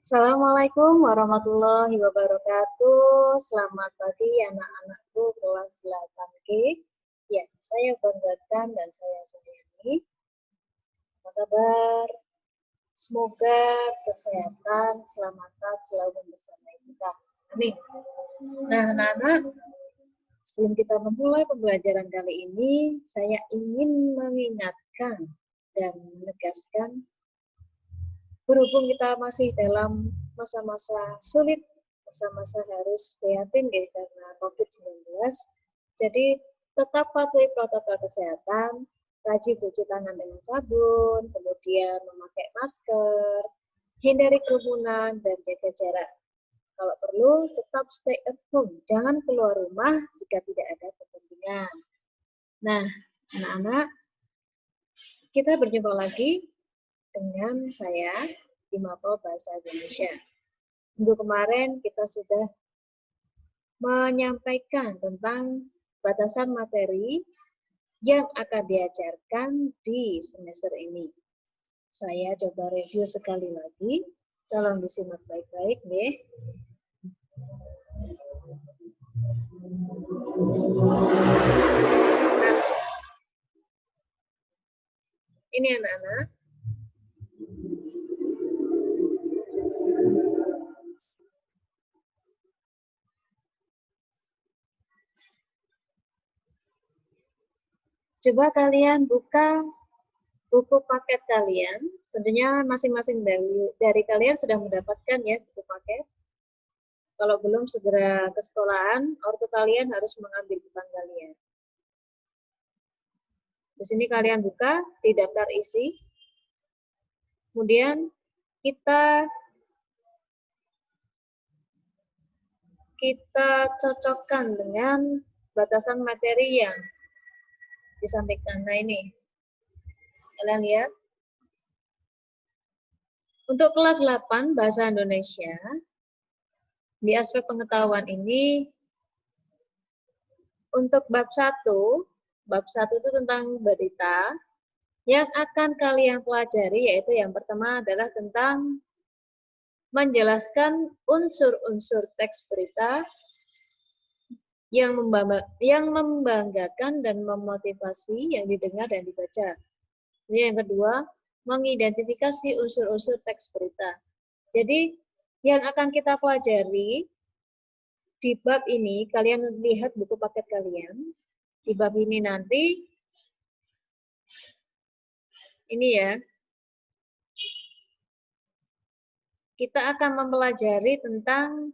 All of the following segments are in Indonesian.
Assalamualaikum warahmatullahi wabarakatuh. Selamat pagi anak-anakku kelas 8G. Ya, saya banggakan dan saya sayangi. Apa kabar? Semoga kesehatan, keselamatan selalu bersama kita. Amin. Nah, anak-anak, sebelum kita memulai pembelajaran kali ini, saya ingin mengingatkan dan menegaskan berhubung kita masih dalam masa-masa sulit, masa-masa harus prihatin karena COVID-19, jadi tetap patuhi protokol kesehatan, rajin cuci tangan dengan sabun, kemudian memakai masker, hindari kerumunan, dan jaga jarak. Kalau perlu, tetap stay at home, jangan keluar rumah jika tidak ada kepentingan. Nah, anak-anak, kita berjumpa lagi dengan saya di Mapel Bahasa Indonesia. Minggu kemarin kita sudah menyampaikan tentang batasan materi yang akan diajarkan di semester ini. Saya coba review sekali lagi, tolong disimak baik-baik deh. Nah, ini anak-anak. Coba kalian buka buku paket kalian. Tentunya masing-masing dari kalian sudah mendapatkan ya buku paket. Kalau belum segera ke sekolahan, ortu kalian harus mengambil buku kalian. Di sini kalian buka di daftar isi. Kemudian kita cocokkan dengan batasan materi yang disampaikan. Nah ini, kalian lihat. Untuk kelas 8 Bahasa Indonesia, di aspek pengetahuan ini, untuk bab 1 itu tentang berita, yang akan kalian pelajari yaitu yang pertama adalah tentang menjelaskan unsur-unsur teks berita yang membanggakan dan memotivasi yang didengar dan dibaca. Kemudian yang kedua, mengidentifikasi unsur-unsur teks berita. Jadi, yang akan kita pelajari di bab ini, kalian lihat buku paket kalian. Di bab ini nanti, ini ya, kita akan mempelajari tentang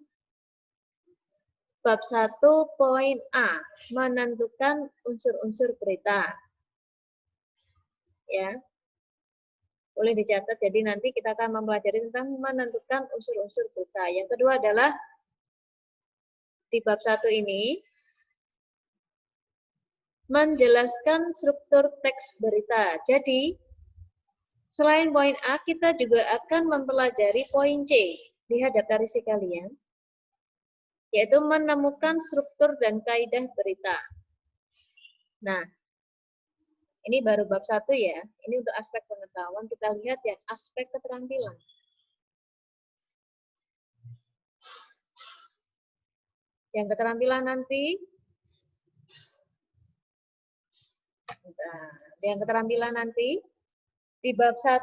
bab 1 poin A, menentukan unsur-unsur berita. Ya, boleh dicatat, jadi nanti kita akan mempelajari tentang menentukan unsur-unsur berita. Yang kedua adalah, di bab 1 ini, menjelaskan struktur teks berita. Jadi, selain poin A, kita juga akan mempelajari poin C. Lihat daftar isi kalian. Yaitu menemukan struktur dan kaidah berita. Nah, ini baru bab 1 ya. Ini untuk aspek pengetahuan. Kita lihat yang aspek keterampilan. Yang keterampilan nanti, di bab 1,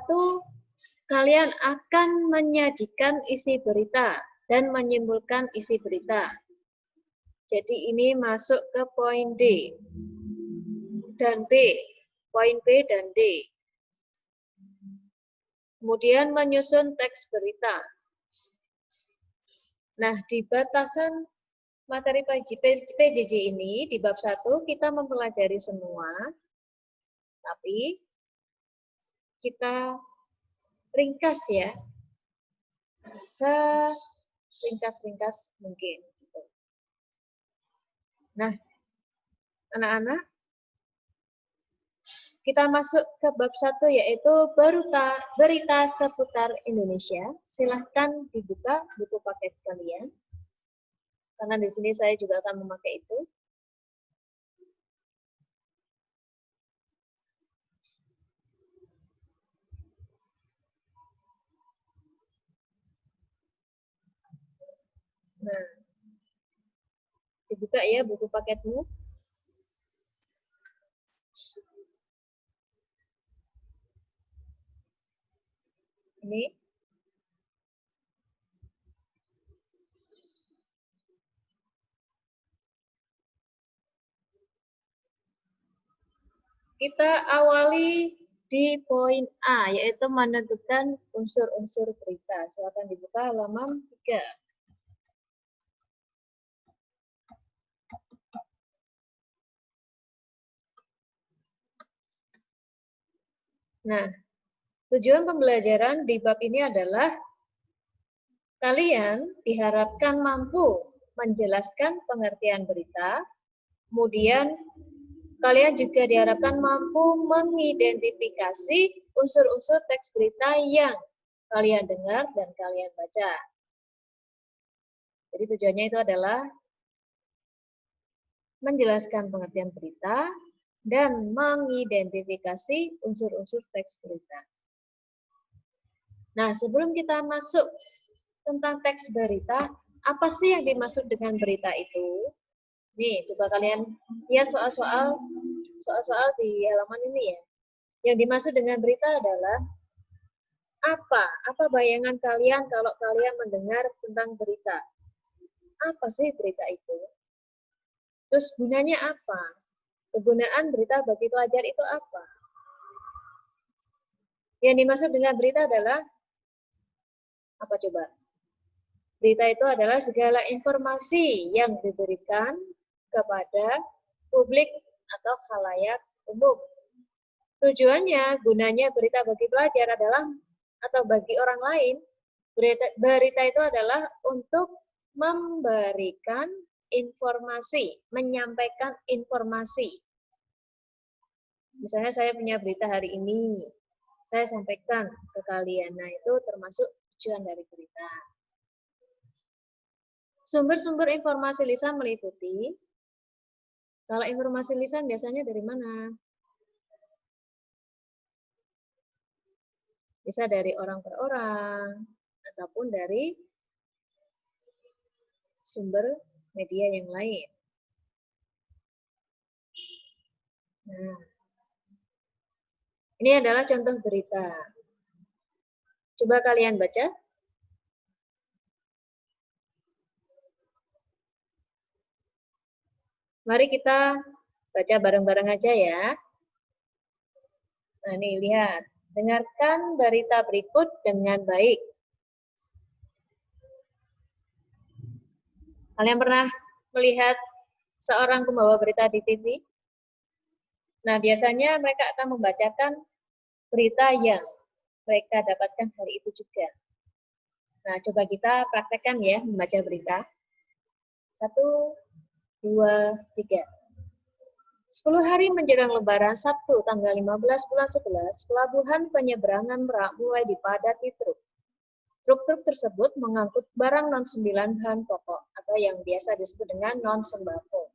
kalian akan menyajikan isi berita dan menyimpulkan isi berita. Jadi ini masuk ke poin D dan B. Poin B dan D. Kemudian menyusun teks berita. Nah, di batasan materi PJJ ini, di bab 1, kita mempelajari semua, tapi kita ringkas ya, seringkas-ringkas mungkin. Nah, anak-anak, kita masuk ke bab 1 yaitu berita seputar Indonesia. Silahkan dibuka buku paket kalian. Karena di sini saya juga akan memakai itu. Nah, dibuka ya buku paketmu. Ini. Kita awali di poin A, yaitu menentukan unsur-unsur berita. Silakan dibuka halaman 3. Nah, tujuan pembelajaran di bab ini adalah kalian diharapkan mampu menjelaskan pengertian berita, kemudian kalian juga diharapkan mampu mengidentifikasi unsur-unsur teks berita yang kalian dengar dan kalian baca. Jadi tujuannya itu adalah menjelaskan pengertian berita dan mengidentifikasi unsur-unsur teks berita. Nah, sebelum kita masuk tentang teks berita, apa sih yang dimaksud dengan berita itu? Nih, coba kalian lihat soal-soal di halaman ini ya. Yang dimaksud dengan berita adalah apa bayangan kalian kalau kalian mendengar tentang berita? Apa sih berita itu? Terus gunanya apa? Kegunaan berita bagi pelajar itu apa? Yang dimaksud dengan berita adalah apa coba? Berita itu adalah segala informasi yang diberikan kepada publik atau khalayak umum. Tujuannya, gunanya berita bagi pelajar adalah atau bagi orang lain, berita itu adalah untuk memberikan informasi, menyampaikan informasi. Misalnya saya punya berita hari ini, saya sampaikan ke kalian. Nah, itu termasuk tujuan dari berita. Sumber-sumber informasi lisan meliputi, kalau informasi lisan biasanya dari mana? Bisa dari orang per orang, ataupun dari sumber media yang lain. Nah, ini adalah contoh berita. Coba kalian baca. Mari kita baca bareng-bareng aja ya. Nah, nih lihat. Dengarkan berita berikut dengan baik. Kalian pernah melihat seorang pembawa berita di TV? Nah, biasanya mereka akan membacakan berita yang mereka dapatkan hari itu juga. Nah, coba kita praktekkan ya membaca berita. 1, 2, 3. 10 hari menjelang Lebaran Sabtu tanggal 15 bulan 11, pelabuhan penyeberangan Merak mulai dipadati truk. Truk-truk tersebut mengangkut barang non-9 bahan pokok atau yang biasa disebut dengan non-sembako.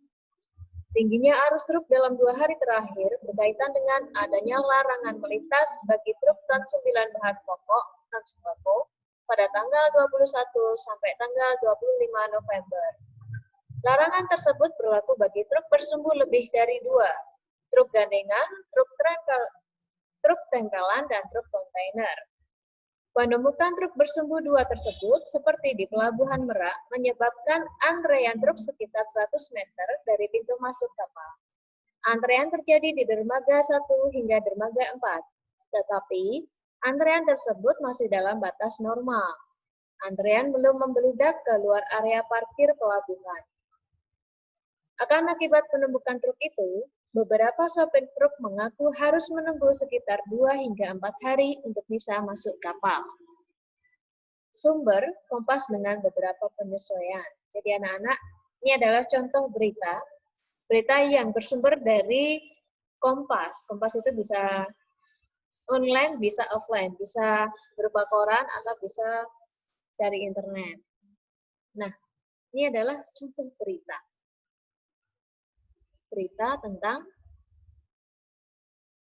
Tingginya arus truk dalam 2 hari terakhir berkaitan dengan adanya larangan melintas bagi truk non-9 bahan pokok non-sembako pada tanggal 21 sampai tanggal 25 November. Larangan tersebut berlaku bagi truk bersumbu lebih dari 2, truk gandengan, truk tempelan, dan truk kontainer. Penemukan truk bersumbu 2 tersebut, seperti di Pelabuhan Merak, menyebabkan antrean truk sekitar 100 meter dari pintu masuk kapal. Antrean terjadi di dermaga 1 hingga dermaga 4, tetapi antrean tersebut masih dalam batas normal. Antrean belum membeludak ke luar area parkir pelabuhan. Akan akibat penumpukan truk itu, beberapa sopir truk mengaku harus menunggu sekitar 2 hingga 4 hari untuk bisa masuk kapal. Sumber Kompas dengan beberapa penyesuaian. Jadi anak-anak, ini adalah contoh berita yang bersumber dari Kompas. Kompas itu bisa online, bisa offline, bisa berupa koran atau bisa dari internet. Nah, ini adalah contoh berita. Berita tentang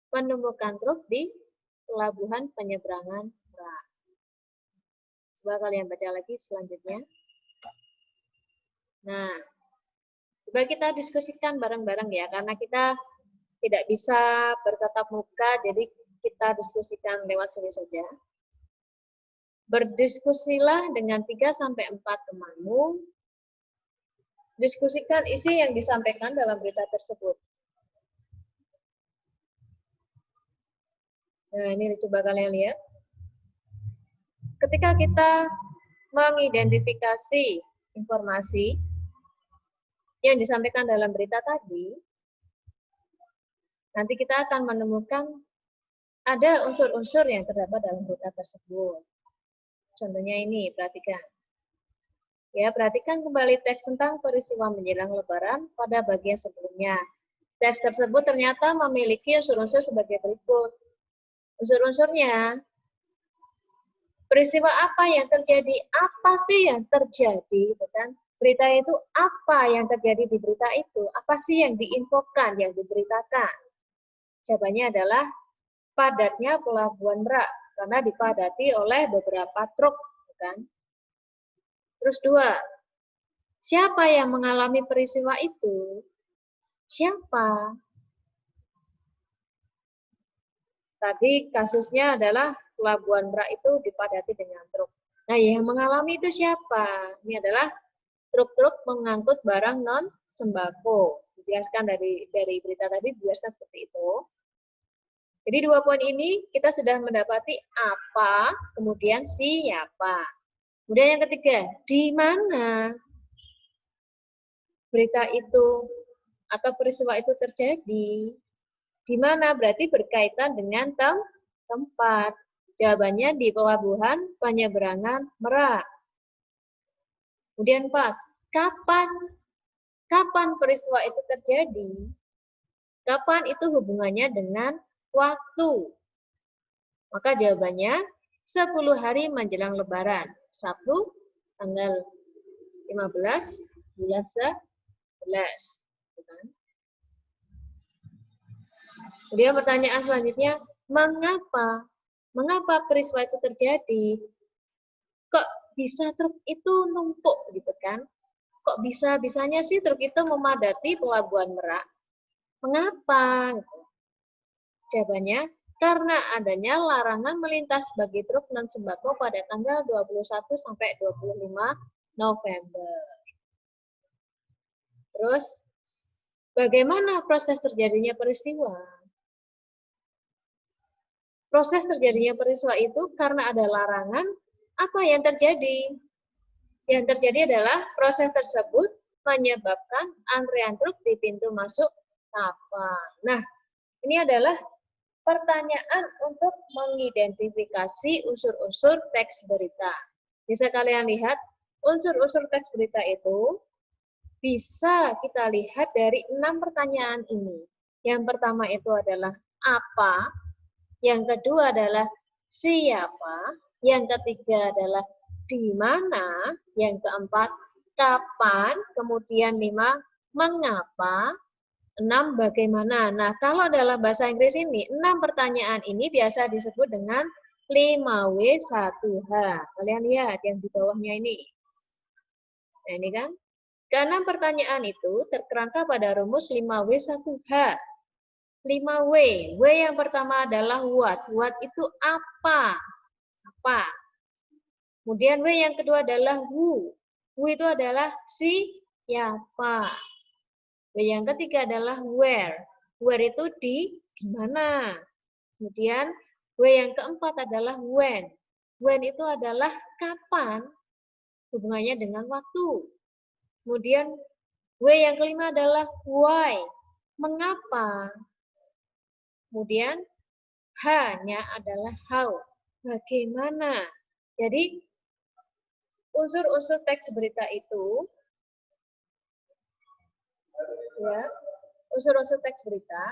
penumpukan truk di Pelabuhan Penyeberangan Merak. Coba kalian baca lagi selanjutnya. Nah, coba kita diskusikan bareng-bareng ya, karena kita tidak bisa bertatap muka, jadi kita diskusikan lewat sini saja. Berdiskusilah dengan 3-4 temanmu, diskusikan isi yang disampaikan dalam berita tersebut. Nah, ini coba kalian lihat. Ketika kita mengidentifikasi informasi yang disampaikan dalam berita tadi, nanti kita akan menemukan ada unsur-unsur yang terdapat dalam berita tersebut. Contohnya ini, perhatikan. Ya, perhatikan kembali teks tentang peristiwa menjelang Lebaran pada bagian sebelumnya. Teks tersebut ternyata memiliki unsur-unsur sebagai berikut. Unsur-unsurnya, peristiwa apa yang terjadi? Apa sih yang terjadi? Gitu kan? Berita itu apa yang terjadi di berita itu? Apa sih yang diinfokan, yang diberitakan? Jawabannya adalah padatnya Pelabuhan Merak karena dipadati oleh beberapa truk, kan? Terus dua, siapa yang mengalami peristiwa itu? Siapa? Tadi kasusnya adalah Pelabuhan Merak itu dipadati dengan truk. Nah, yang mengalami itu siapa? Ini adalah truk-truk mengangkut barang non sembako. Dijelaskan dari berita tadi dijelaskan seperti itu. Jadi dua poin ini kita sudah mendapati apa, kemudian siapa. Kemudian yang ketiga, di mana berita itu atau peristiwa itu terjadi. Di mana berarti berkaitan dengan tempat. Jawabannya di Pelabuhan Penyeberangan Merak. Kemudian 4, kapan? Kapan peristiwa itu terjadi? Kapan itu hubungannya dengan waktu? Maka jawabannya 10 hari menjelang Lebaran. Sabtu tanggal 15 bulan 11. Kemudian pertanyaan selanjutnya, mengapa? Mengapa peristiwa itu terjadi? Kok bisa truk itu numpuk gitu kan? Kok bisa-bisanya sih truk itu memadati Pelabuhan Merak? Mengapa? Jawabannya, karena adanya larangan melintas bagi truk non sembako pada tanggal 21 sampai 25 November. Terus, bagaimana proses terjadinya peristiwa? Proses terjadinya peristiwa itu karena ada larangan, apa yang terjadi? Yang terjadi adalah proses tersebut menyebabkan antrean truk di pintu masuk kapal. Nah, ini adalah pertanyaan untuk mengidentifikasi unsur-unsur teks berita. Bisa kalian lihat, unsur-unsur teks berita itu bisa kita lihat dari 6 pertanyaan ini. Yang pertama itu adalah apa, yang kedua adalah siapa, yang ketiga adalah di mana, yang keempat kapan, kemudian 5 mengapa, 6 bagaimana. Nah, kalau dalam bahasa Inggris ini 6 pertanyaan ini biasa disebut dengan 5W1H. Kalian lihat yang di bawahnya ini. Nah, ini kan. Keenam pertanyaan itu terkerangka pada rumus 5W1H. 5W. W yang pertama adalah what. What itu apa? Apa? Kemudian W yang kedua adalah who. Who itu adalah siapa. W yang ketiga adalah where. Where itu di mana. Kemudian W yang keempat adalah when. When itu adalah kapan. Hubungannya dengan waktu. Kemudian W yang kelima adalah why. Mengapa. Kemudian H-nya adalah how. Bagaimana. Jadi unsur-unsur teks berita itu ya, unsur-unsur teks berita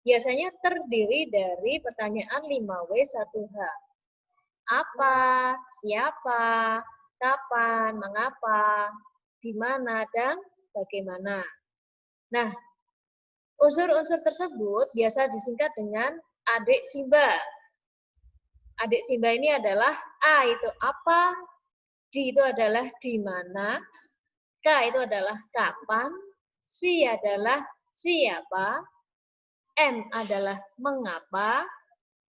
biasanya terdiri dari pertanyaan 5W1H. Apa, siapa, kapan, mengapa, di mana, dan bagaimana. Nah, unsur-unsur tersebut biasa disingkat dengan adik Simba. Adik Simba ini adalah A itu apa, D itu adalah di mana, K itu adalah kapan, si adalah siapa, M adalah mengapa,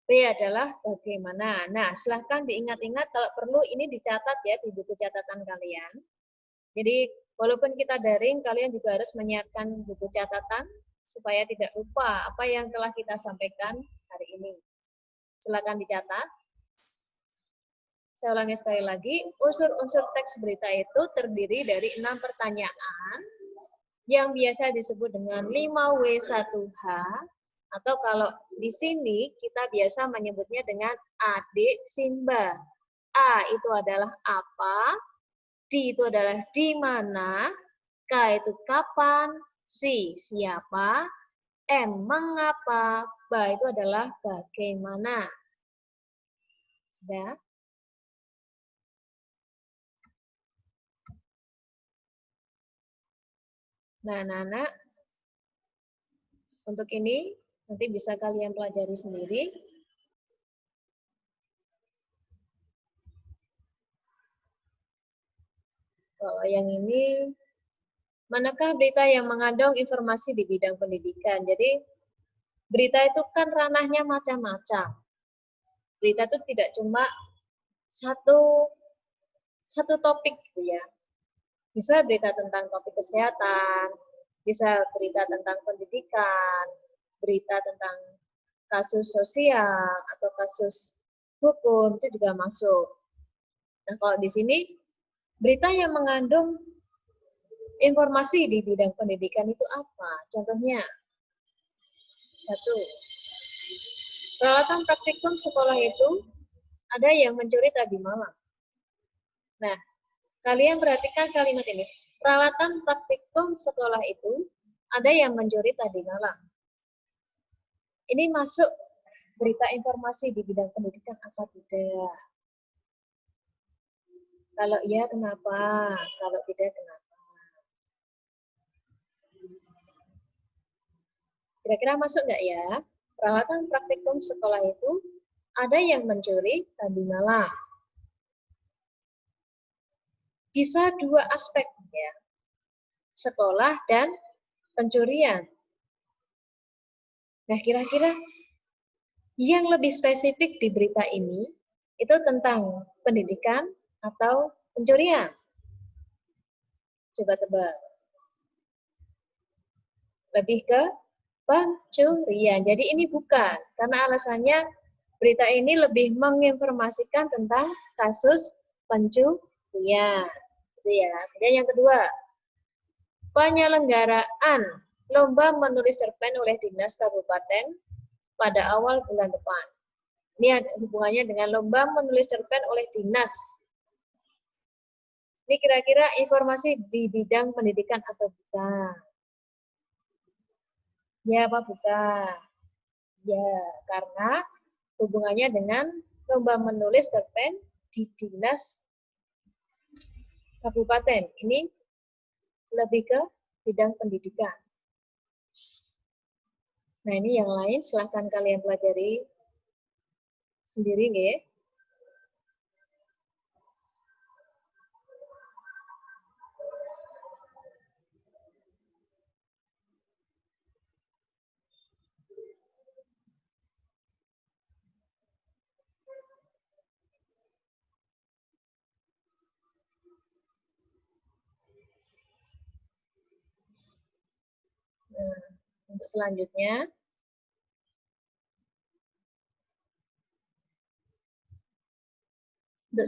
B adalah bagaimana. Nah, silahkan diingat-ingat, kalau perlu ini dicatat ya di buku catatan kalian. Jadi, walaupun kita daring, kalian juga harus menyiapkan buku catatan supaya tidak lupa apa yang telah kita sampaikan hari ini. Silakan dicatat. Saya ulangi sekali lagi, unsur-unsur teks berita itu terdiri dari 6 pertanyaan yang biasa disebut dengan 5W1H, atau kalau di sini kita biasa menyebutnya dengan adik Simba. A itu adalah apa, D itu adalah di mana, K itu kapan, C siapa, M mengapa, B itu adalah bagaimana. Sudah? Nah, anak-anak, untuk ini nanti bisa kalian pelajari sendiri. Kalau yang ini, manakah berita yang mengandung informasi di bidang pendidikan? Jadi, berita itu kan ranahnya macam-macam. Berita itu tidak cuma satu topik gitu ya. Bisa berita tentang topik kesehatan, bisa berita tentang pendidikan, berita tentang kasus sosial atau kasus hukum itu juga masuk. Nah, kalau di sini berita yang mengandung informasi di bidang pendidikan itu apa? Contohnya, 1. Peralatan praktikum sekolah itu ada yang mencuri tadi malam. Nah, kalian perhatikan kalimat ini. Peralatan praktikum sekolah itu ada yang mencuri tadi malam. Ini masuk berita informasi di bidang pendidikan apa tidak? Kalau iya, kenapa? Kalau tidak, kenapa? Kira-kira masuk nggak ya? Peralatan praktikum sekolah itu ada yang mencuri tadi malam. Bisa dua aspek ya, sekolah dan pencurian. Nah, kira-kira yang lebih spesifik di berita ini itu tentang pendidikan atau pencurian? Coba tebak. Lebih ke pencurian. Jadi ini bukan, karena alasannya berita ini lebih menginformasikan tentang kasus pencurian. Gitu ya. Kemudian yang kedua, penyelenggaraan lomba menulis cerpen oleh Dinas Kabupaten pada awal bulan depan. Ini ada hubungannya dengan lomba menulis cerpen oleh dinas. Ini kira-kira informasi di bidang pendidikan atau bukan? Ya apa bukan? Ya, karena hubungannya dengan lomba menulis cerpen di dinas kabupaten. Ini lebih ke bidang pendidikan. Nah, ini yang lain silahkan kalian pelajari sendiri ya. Nah, untuk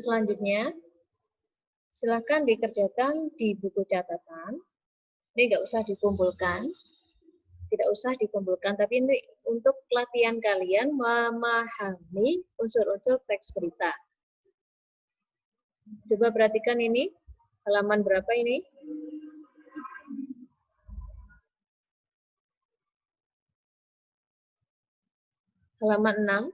selanjutnya, silakan dikerjakan di buku catatan. Ini nggak usah dikumpulkan, tidak usah dikumpulkan, tapi ini untuk latihan kalian memahami unsur-unsur teks berita. Coba perhatikan ini, halaman berapa ini? Halaman 6.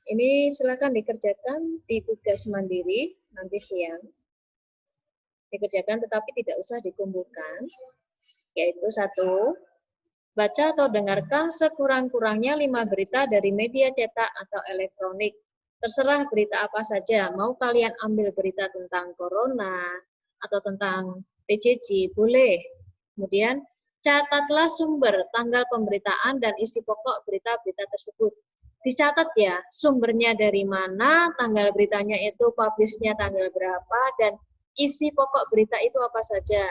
Ini silakan dikerjakan di tugas mandiri nanti siang. Dikerjakan tetapi tidak usah dikumpulkan. Yaitu 1, baca atau dengarkan sekurang-kurangnya 5 berita dari media cetak atau elektronik Terserah berita apa saja, mau kalian ambil berita tentang corona atau tentang PJJ, boleh. Kemudian catatlah sumber, tanggal pemberitaan, dan isi pokok berita-berita tersebut. Dicatat ya, sumbernya dari mana, tanggal beritanya itu publishnya tanggal berapa, dan isi pokok berita itu apa saja.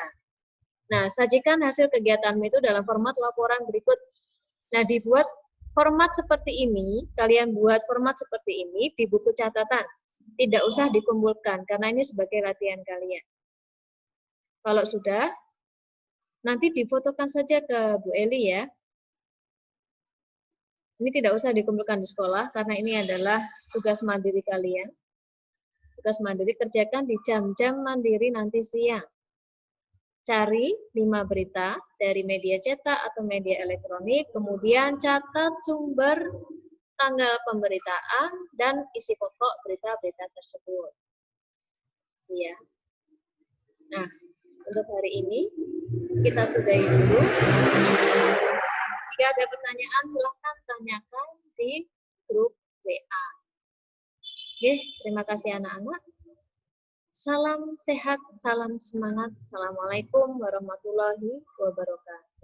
Nah, sajikan hasil kegiatanmu itu dalam format laporan berikut. Nah, dibuat format seperti ini, kalian buat format seperti ini di buku catatan. Tidak usah dikumpulkan, karena ini sebagai latihan kalian. Kalau sudah, nanti difotokan saja ke Bu Eli ya. Ini tidak usah dikumpulkan di sekolah, karena ini adalah tugas mandiri kalian. Tugas mandiri kerjakan di jam-jam mandiri nanti siang. Cari 5 berita dari media cetak atau media elektronik, kemudian catat sumber, tanggal pemberitaan, dan isi pokok berita-berita tersebut. Ya. Nah, untuk hari ini kita sudahi dulu. Jika ada pertanyaan, silahkan tanyakan di grup WA. Oke, terima kasih anak-anak. Salam sehat, salam semangat. Assalamualaikum warahmatullahi wabarakatuh.